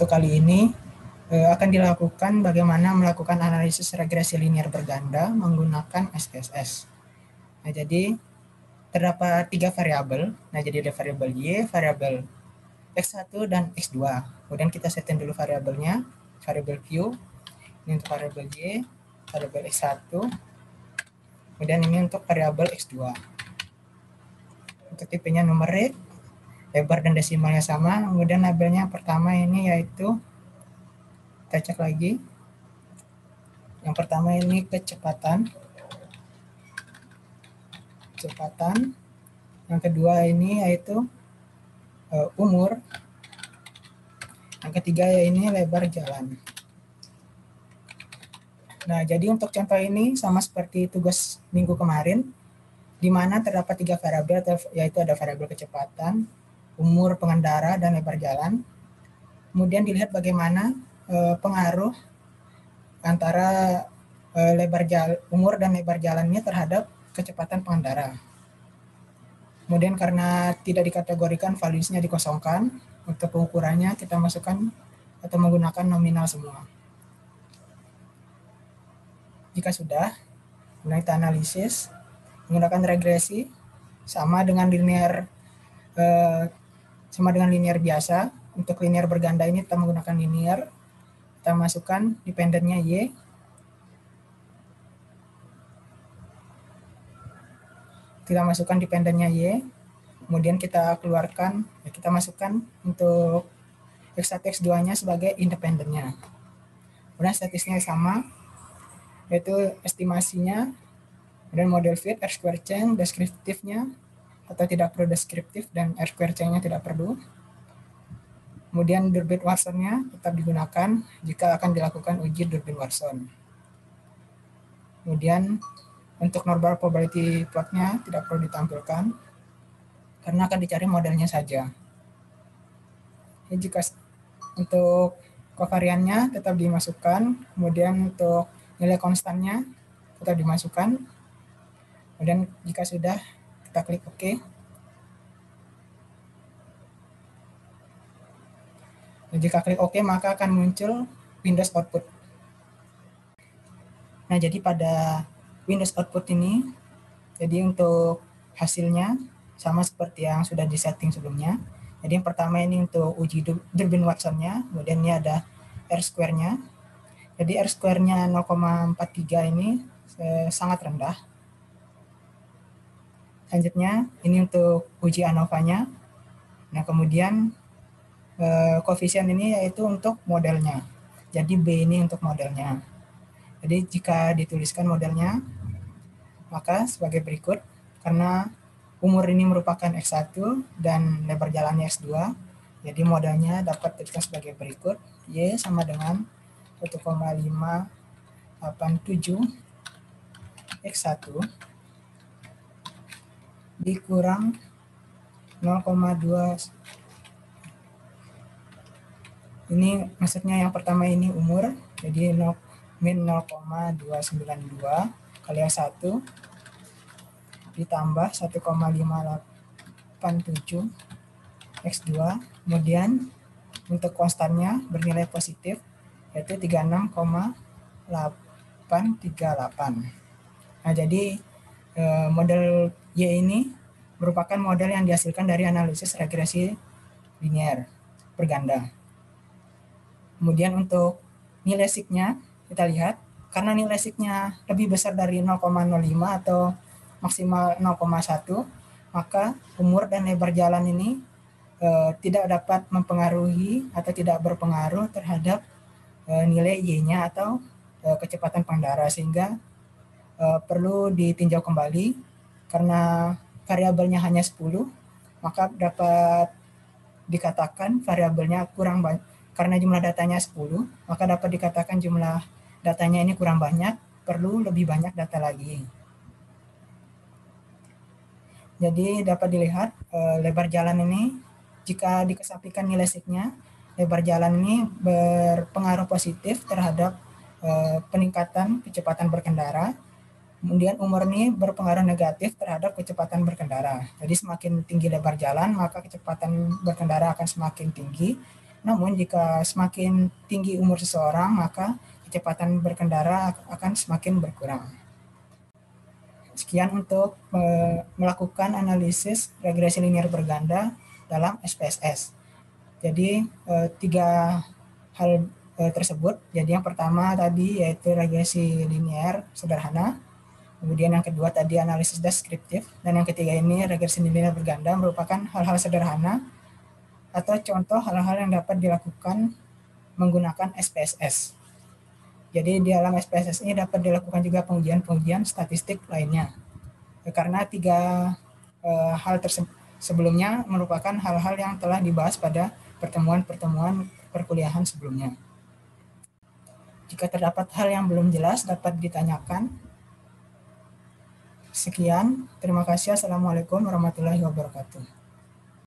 untuk kali ini akan dilakukan bagaimana melakukan analisis regresi linear berganda menggunakan SPSS. Nah, jadi terdapat 3 variabel. Nah, jadi ada variabel Y, variabel X1 dan X2. Kemudian kita setting dulu variabelnya, variabel Q. Ini untuk variabel Y, variabel X1. Kemudian ini untuk variabel X2. Untuk tipenya numerik, lebar dan desimalnya sama. Kemudian labelnya pertama ini yaitu, kita cek lagi. Yang pertama ini kecepatan. Yang kedua ini yaitu umur. Yang ketiga ya ini lebar jalan. Nah, jadi untuk contoh ini sama seperti tugas minggu kemarin, di mana terdapat 3 variabel, yaitu ada variabel kecepatan, umur pengendara, dan lebar jalan. Kemudian dilihat bagaimana pengaruh antara umur dan lebar jalannya terhadap kecepatan pengendara. Kemudian karena tidak dikategorikan, values-nya dikosongkan. Untuk pengukurannya kita masukkan atau menggunakan nominal semua. Jika sudah, kemudian kita analisis menggunakan regresi sama dengan linear biasa. Untuk linear berganda ini kita menggunakan linear. Kita masukkan dependennya Y. Kita masukkan dependennya Y. Kemudian kita keluarkan, kita masukkan untuk X1, X2-nya sebagai independennya. Kemudian statistiknya sama, yaitu estimasinya, kemudian model fit, R-square change, deskriptifnya, atau tidak perlu deskriptif, dan R-square change-nya tidak perlu. Kemudian Durbin-Watson-nya tetap digunakan jika akan dilakukan uji Durbin-Watson. Kemudian untuk normal probability plot-nya tidak perlu ditampilkan, karena akan dicari modelnya saja. Jika untuk kovariannya tetap dimasukkan, kemudian untuk nilai konstannya tetap dimasukkan. Kemudian jika sudah, kita klik OK. Jika klik OK, maka akan muncul Windows Output. Nah, jadi pada Windows Output ini, jadi untuk hasilnya sama seperti yang sudah disetting sebelumnya. Jadi yang pertama ini untuk uji Durbin-Watson-nya, kemudian ini ada R-square-nya. Jadi R-square-nya 0,43 ini sangat rendah. Selanjutnya ini untuk uji ANOVA-nya. Nah, kemudian koefisien ini yaitu untuk modelnya. Jadi B ini untuk modelnya. Jadi jika dituliskan modelnya, maka sebagai berikut, karena umur ini merupakan X1 dan lebar jalannya X2, jadi modelnya dapat dituliskan sebagai berikut. Y sama dengan 1,587 X1 dikurang 0,2. Ini maksudnya yang pertama ini umur, jadi min 0,292 kali yang 1 ditambah 1,587 X2. Kemudian untuk konstannya bernilai positif, yaitu 36,838. Nah, jadi model Y ini merupakan model yang dihasilkan dari analisis regresi linear berganda. Kemudian untuk nilai signya kita lihat, karena nilai signya lebih besar dari 0,05 atau maksimal 0,1, maka umur dan lebar jalan ini tidak dapat mempengaruhi atau tidak berpengaruh terhadap nilai Y-nya atau kecepatan pengendara, sehingga perlu ditinjau kembali. Karena variabelnya hanya 10, maka dapat dikatakan variabelnya kurang banyak. Karena jumlah datanya 10, maka dapat dikatakan jumlah datanya ini kurang banyak, perlu lebih banyak data lagi. Jadi dapat dilihat lebar jalan ini, jika dikesampingkan nilai signya, lebar jalan ini berpengaruh positif terhadap peningkatan kecepatan berkendara. Kemudian umur ini berpengaruh negatif terhadap kecepatan berkendara. Jadi semakin tinggi lebar jalan, maka kecepatan berkendara akan semakin tinggi. Namun jika semakin tinggi umur seseorang, maka kecepatan berkendara akan semakin berkurang. Sekian untuk melakukan analisis regresi linear berganda dalam SPSS. Jadi 3 hal tersebut. Jadi yang pertama tadi yaitu regresi linear sederhana. Kemudian yang kedua tadi analisis deskriptif, dan yang ketiga ini regresi linear berganda merupakan hal-hal sederhana atau contoh hal-hal yang dapat dilakukan menggunakan SPSS. Jadi di dalam SPSS ini dapat dilakukan juga pengujian-pengujian statistik lainnya. Karena 3 hal sebelumnya merupakan hal-hal yang telah dibahas pada pertemuan-pertemuan perkuliahan sebelumnya. Jika terdapat hal yang belum jelas dapat ditanyakan. Sekian, terima kasih. Assalamualaikum warahmatullahi wabarakatuh.